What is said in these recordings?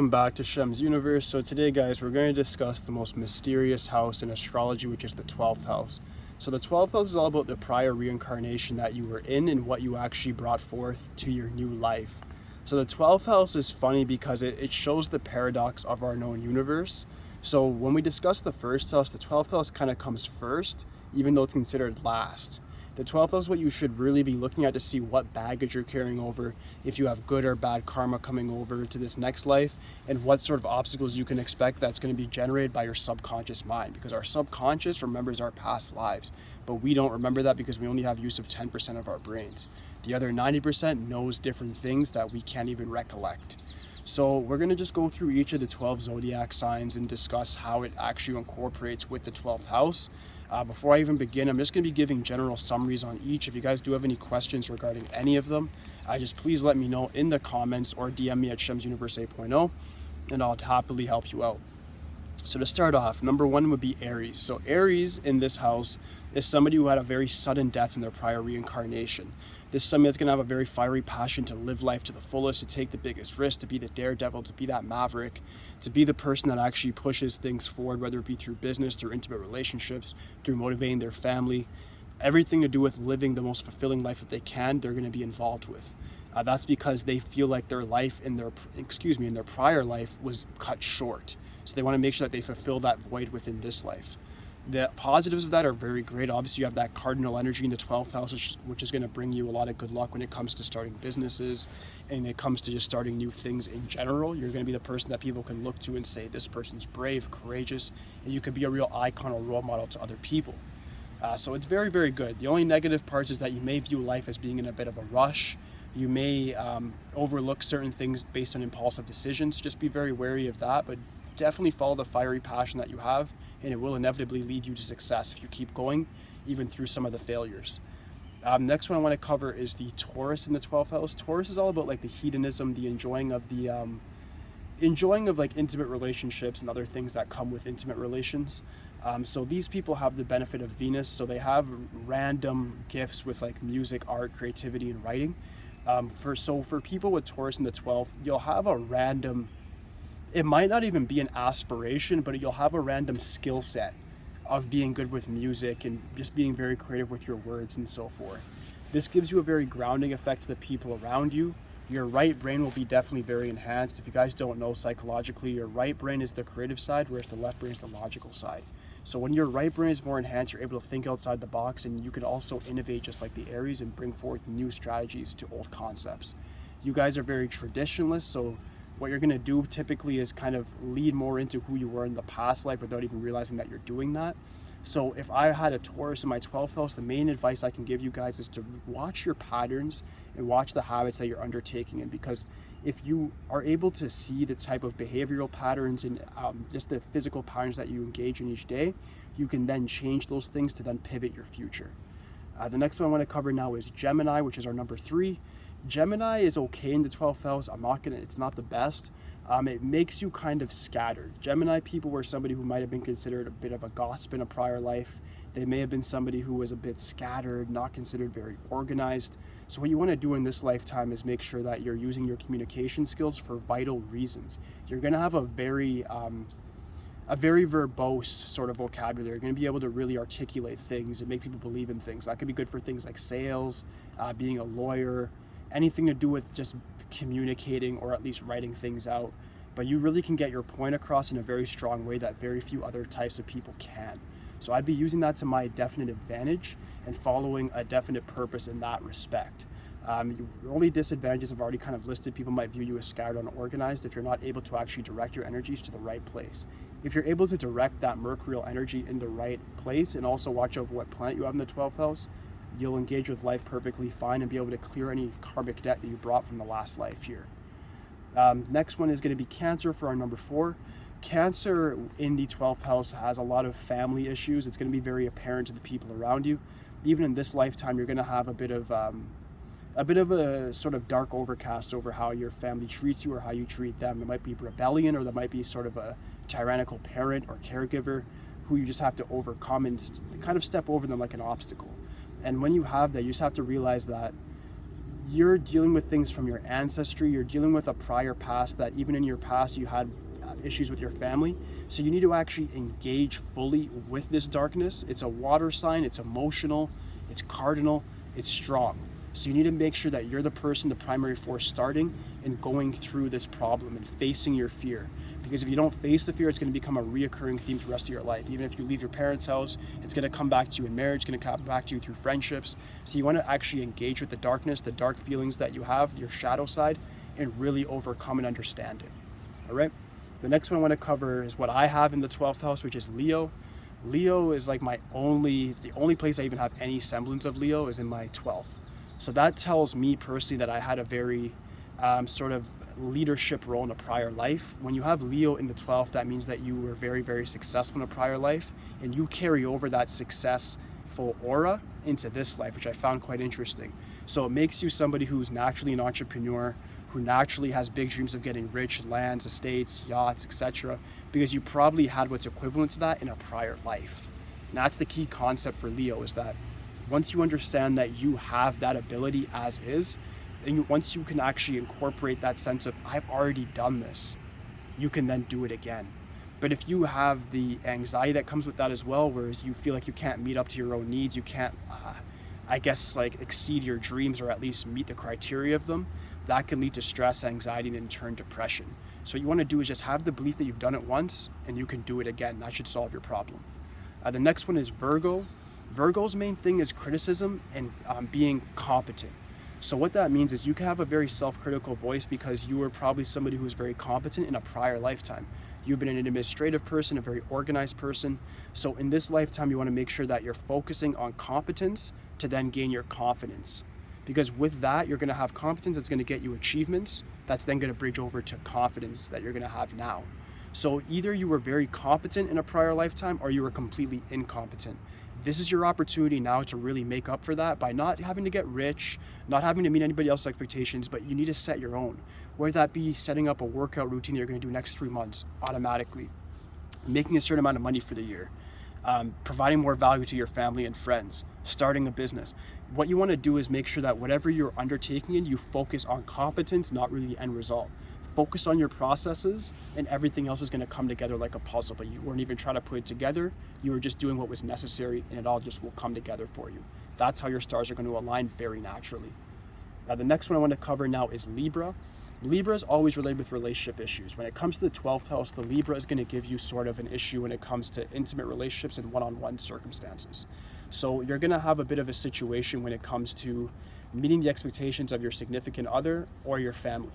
Welcome back to Shemsuniverse. So today, guys, we're going to discuss the most mysterious house in astrology, which is the 12th house. So the 12th house is all about the prior reincarnation that you were in and what you actually brought forth to your new life. So the 12th house is funny because it shows the paradox of our known universe. So when we discuss the first house, the 12th house kind of comes first, even though it's considered last. The 12th house is what you should really be looking at to see what baggage you're carrying over, if you have good or bad karma coming over to this next life, and what sort of obstacles you can expect that's going to be generated by your subconscious mind. Because our subconscious remembers our past lives, but we don't remember that because we only have use of 10% of our brains. The other 90% knows different things that we can't even recollect. So we're going to just go through each of the 12 zodiac signs and discuss how it actually incorporates with the 12th house. Before I even begin, I'm just going to be giving general summaries on each. If you guys do have any questions regarding any of them, just please let me know in the comments or DM me at Shemsuniverse 8.0 and I'll happily help you out. So to start off, number one would be Aries. So Aries in this house is somebody who had a very sudden death in their prior reincarnation. This is somebody that's going to have a very fiery passion to live life to the fullest, to take the biggest risk, to be the daredevil, to be that maverick, to be the person that actually pushes things forward, whether it be through business, through intimate relationships, through motivating their family. Everything to do with living the most fulfilling life that they can, they're going to be involved with. That's because they feel like their life in their prior life was cut short. So they want to make sure that they fulfill that void within this life. The positives of that are very great. Obviously, you have that cardinal energy in the 12th house, which is going to bring you a lot of good luck when it comes to starting businesses and it comes to just starting new things in general. You're going to be the person that people can look to and say, this person's brave, courageous, and you could be a real icon or role model to other people. So it's very, very good. The only negative parts is that you may view life as being in a bit of a rush. You may overlook certain things based on impulsive decisions. Just be very wary of that, but definitely follow the fiery passion that you have, and it will inevitably lead you to success if you keep going, even through some of the failures. Next one I want to cover is the Taurus in the 12th house. Taurus is all about like the hedonism, the enjoying of like intimate relationships and other things that come with intimate relations. So these people have the benefit of Venus, so they have random gifts with like music, art, creativity, and writing. For people with Taurus in the 12th, you'll have a random, it might not even be an aspiration, but you'll have a random skill set of being good with music and just being very creative with your words and so forth. This gives you a very grounding effect to the people around you. Your right brain will be definitely very enhanced. If you guys don't know, psychologically, your right brain is the creative side, whereas the left brain is the logical side. So when your right brain is more enhanced, you're able to think outside the box, and you can also innovate just like the Aries and bring forth new strategies to old concepts. You guys are very traditionalist, so what you're going to do typically is kind of lead more into who you were in the past life without even realizing that you're doing that. So if I had a Taurus in my 12th house, the main advice I can give you guys is to watch your patterns and watch the habits that you're undertaking. And because if you are able to see the type of behavioral patterns and just the physical patterns that you engage in each day, you can then change those things to then pivot your future. The next one I want to cover now is Gemini, which is our number 3. Gemini is okay in the 12th house. It's not the best. It makes you kind of scattered. Gemini people were somebody who might have been considered a bit of a gossip in a prior life. They may have been somebody who was a bit scattered, not considered very organized. So what you want to do in this lifetime is make sure that you're using your communication skills for vital reasons. You're going to have a very verbose sort of vocabulary. You're going to be able to really articulate things and make people believe in things. That could be good for things like sales, being a lawyer, anything to do with just communicating or at least writing things out. But you really can get your point across in a very strong way that very few other types of people can. So I'd be using that to my definite advantage and following a definite purpose in that respect. The only disadvantages I've already kind of listed. People might view you as scattered and unorganized if you're not able to actually direct your energies to the right place. If you're able to direct that mercurial energy in the right place and also watch over what planet you have in the 12th house, you'll engage with life perfectly fine and be able to clear any karmic debt that you brought from the last life here. Next one is going to be Cancer for our number 4. Cancer in the 12th house has a lot of family issues. It's going to be very apparent to the people around you. Even in this lifetime, you're going to have a bit of a sort of dark overcast over how your family treats you or how you treat them. There might be rebellion, or there might be sort of a tyrannical parent or caregiver who you just have to overcome and kind of step over them like an obstacle. And when you have that, you just have to realize that you're dealing with things from your ancestry. You're dealing with a prior past that even in your past you had issues with your family. So you need to actually engage fully with this darkness. It's a water sign, it's emotional, it's cardinal, it's strong. So you need to make sure that you're the person, the primary force starting and going through this problem and facing your fear. Because if you don't face the fear, it's going to become a reoccurring theme through the rest of your life. Even if you leave your parents' house, it's going to come back to you in marriage, it's going to come back to you through friendships. So you want to actually engage with the darkness, the dark feelings that you have, your shadow side, and really overcome and understand it. All right? The next one I want to cover is what I have in the 12th house, which is Leo. Leo is like the only place I even have any semblance of Leo is in my 12th. So that tells me personally that I had a very sort of leadership role in a prior life. When you have Leo in the 12th, that means that you were very, very successful in a prior life, and you carry over that successful aura into this life, which I found quite interesting. So it makes you somebody who's naturally an entrepreneur, who naturally has big dreams of getting rich, lands, estates, yachts, etc., because you probably had what's equivalent to that in a prior life. And that's the key concept for Leo, is that once you understand that you have that ability as is, and once you can actually incorporate that sense of, I've already done this, you can then do it again. But if you have the anxiety that comes with that as well, whereas you feel like you can't meet up to your own needs, you can't, exceed your dreams, or at least meet the criteria of them, that can lead to stress, anxiety, and in turn depression. So what you want to do is just have the belief that you've done it once and you can do it again. That should solve your problem. The next one is Virgo. Virgo's main thing is criticism and being competent. So what that means is you can have a very self-critical voice because you were probably somebody who was very competent in a prior lifetime. You've been an administrative person, a very organized person. So in this lifetime, you want to make sure that you're focusing on competence to then gain your confidence. Because with that, you're going to have competence that's going to get you achievements that's then going to bridge over to confidence that you're going to have now. So either you were very competent in a prior lifetime or you were completely incompetent. This is your opportunity now to really make up for that by not having to get rich, not having to meet anybody else's expectations, but you need to set your own. Whether that be setting up a workout routine that you're going to do next 3 months automatically, making a certain amount of money for the year, providing more value to your family and friends, starting a business. What you want to do is make sure that whatever you're undertaking in, you focus on competence, not really the end result. Focus on your processes and everything else is going to come together like a puzzle, but you weren't even trying to put it together. You were just doing what was necessary and it all just will come together for you. That's how your stars are going to align very naturally. Now, the next one I want to cover now is Libra. Libra is always related with relationship issues. When it comes to the 12th house, the Libra is going to give you sort of an issue when it comes to intimate relationships and one-on-one circumstances. So you're going to have a bit of a situation when it comes to meeting the expectations of your significant other or your family.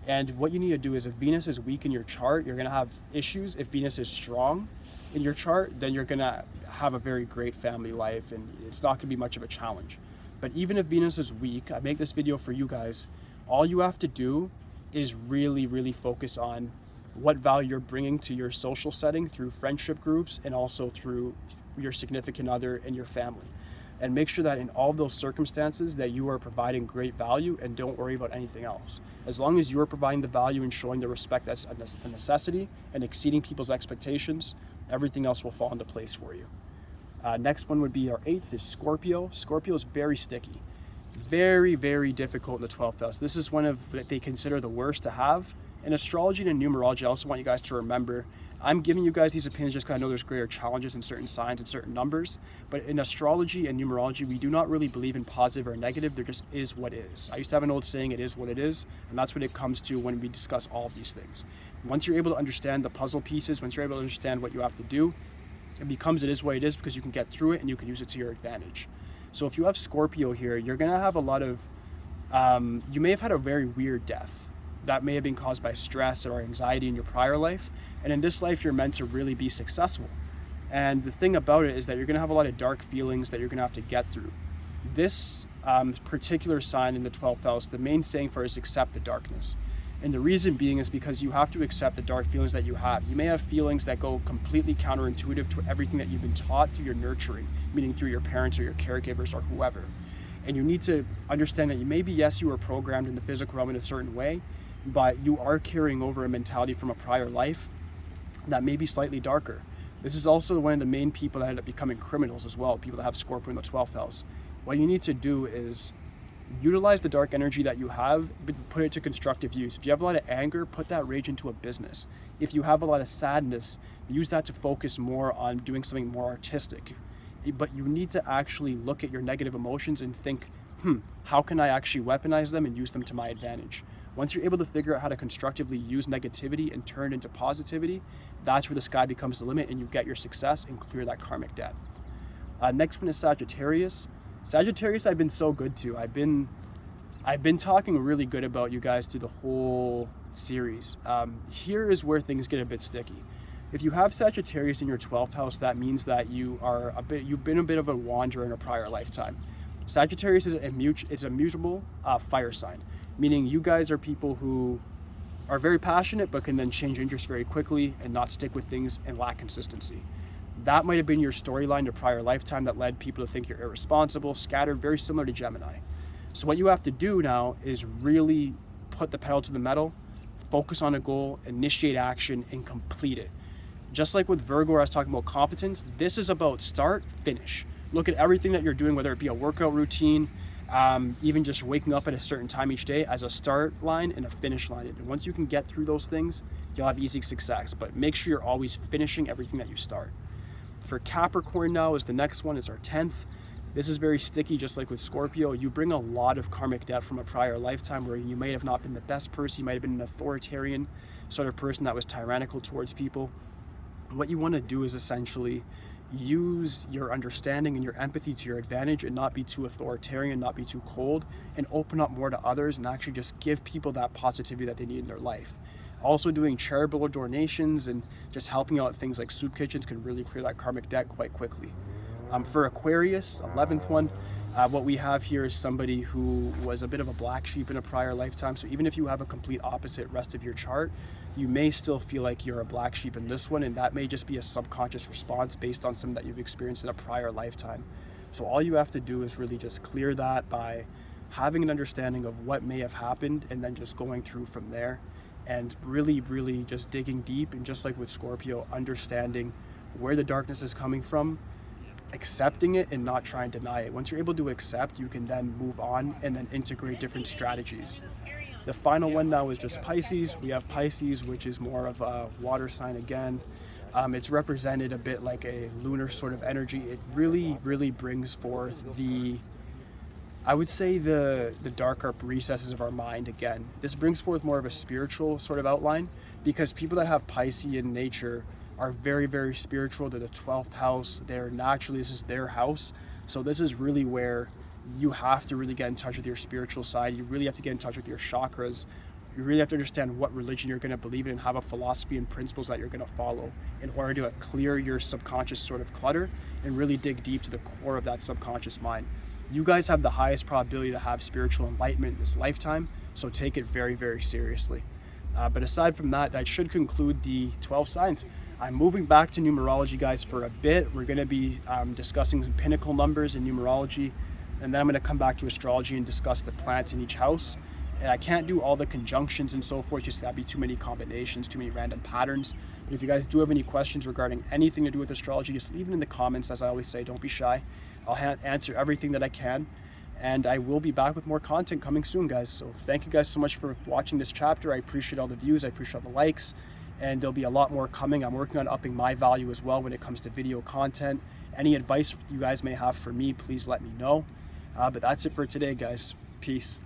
And what you need to do is, if Venus is weak in your chart, you're going to have issues. If Venus is strong in your chart, then you're going to have a very great family life and it's not going to be much of a challenge. But even if Venus is weak, I make this video for you guys, all you have to do is really, really focus on what value you're bringing to your social setting through friendship groups and also through your significant other and your family. And make sure that in all those circumstances that you are providing great value and don't worry about anything else. As long as you're providing the value and showing the respect that's a necessity and exceeding people's expectations, everything else will fall into place for you. Next one would be our 8th is Scorpio. Scorpio is very sticky. Very, very difficult in the 12th house. This is one of what they consider the worst to have. In astrology and in numerology, I also want you guys to remember, I'm giving you guys these opinions just because I know there's greater challenges in certain signs and certain numbers. But in astrology and numerology, we do not really believe in positive or negative. There just is what is. I used to have an old saying, it is what it is. And that's what it comes to when we discuss all of these things. Once you're able to understand the puzzle pieces, once you're able to understand what you have to do, it becomes it is what it is because you can get through it and you can use it to your advantage. So if you have Scorpio here, you're going to have a lot of, you may have had a very weird death. That may have been caused by stress or anxiety in your prior life. And in this life, you're meant to really be successful. And the thing about it is that you're going to have a lot of dark feelings that you're going to have to get through. This particular sign in the 12th house, the main saying for it is accept the darkness. And the reason being is because you have to accept the dark feelings that you have. You may have feelings that go completely counterintuitive to everything that you've been taught through your nurturing, meaning through your parents or your caregivers or whoever. And you need to understand that maybe, yes, you were programmed in the physical realm in a certain way, but you are carrying over a mentality from a prior life that may be slightly darker. This is also one of the main people that end up becoming criminals as well, people that have Scorpio in the 12th house. What you need to do is Utilize the dark energy that you have, but put it to constructive use. If you have a lot of anger, put that rage into a business. If you have a lot of sadness, use that to focus more on doing something more artistic. But you need to actually look at your negative emotions and think, how can I actually weaponize them and use them to my advantage? Once you're able to figure out how to constructively use negativity and turn it into positivity, that's where the sky becomes the limit and you get your success and clear that karmic debt. Next one is Sagittarius. Sagittarius I've been so good to. I've been talking really good about you guys through the whole series. Here is where things get a bit sticky. If you have Sagittarius in your 12th house, that means that you've been a bit of a wanderer in a prior lifetime. Sagittarius is a mutable fire sign, meaning you guys are people who are very passionate but can then change interest very quickly and not stick with things and lack consistency. That might have been your storyline to prior lifetime that led people to think you're irresponsible, scattered, very similar to Gemini. So what you have to do now is really put the pedal to the metal, focus on a goal, initiate action, and complete it. Just like with Virgo, where I was talking about competence, this is about start, finish. Look at everything that you're doing, whether it be a workout routine, even just waking up at a certain time each day, as a start line and a finish line. And once you can get through those things, you'll have easy success. But make sure you're always finishing everything that you start. For Capricorn now is the next one, is our 10th. This is very sticky, just like with Scorpio. You bring a lot of karmic debt from a prior lifetime where you may have not been the best person. You might have been an authoritarian sort of person that was tyrannical towards people. What you want to do is essentially use your understanding and your empathy to your advantage and not be too authoritarian, not be too cold, and open up more to others and actually just give people that positivity that they need in their life. Also doing charitable donations and just helping out things like soup kitchens can really clear that karmic debt quite quickly. For Aquarius, 11th one, what we have here is somebody who was a bit of a black sheep in a prior lifetime. So even if you have a complete opposite rest of your chart, you may still feel like you're a black sheep in this one, and that may just be a subconscious response based on something that you've experienced in a prior lifetime. So all you have to do is really just clear that by having an understanding of what may have happened and then just going through from there. And really just digging deep, and just like with Scorpio, understanding where the darkness is coming from, accepting it and not trying to deny it. Once you're able to accept, you can then move on and then integrate different strategies. The final one now is just Pisces. We have Pisces, which is more of a water sign again. It's represented a bit like a lunar sort of energy. It really brings forth I would say the darker recesses of our mind again. This brings forth more of a spiritual sort of outline, because people that have Piscean nature are very spiritual. They're the 12th house. This is their house. So this is really where you have to really get in touch with your spiritual side. You really have to get in touch with your chakras. You really have to understand what religion you're going to believe in and have a philosophy and principles that you're going to follow in order to clear your subconscious sort of clutter and really dig deep to the core of that subconscious mind. You guys have the highest probability to have spiritual enlightenment in this lifetime, so take it very seriously. But aside from that, I should conclude the 12 signs. I'm moving back to numerology, guys, for a bit. We're going to be discussing some pinnacle numbers in numerology, and then I'm going to come back to astrology and discuss the planets in each house. And I can't do all the conjunctions and so forth, just that'd be too many combinations, too many random patterns. But if you guys do have any questions regarding anything to do with astrology, just leave it in the comments. As I always say, don't be shy. I'll answer everything that I can, and I will be back with more content coming soon, guys. So thank you guys so much for watching this chapter. I appreciate all the views, I appreciate all the likes, and there'll be a lot more coming. I'm working on upping my value as well when it comes to video content. Any advice you guys may have for me, please let me know. But that's it for today, guys. Peace.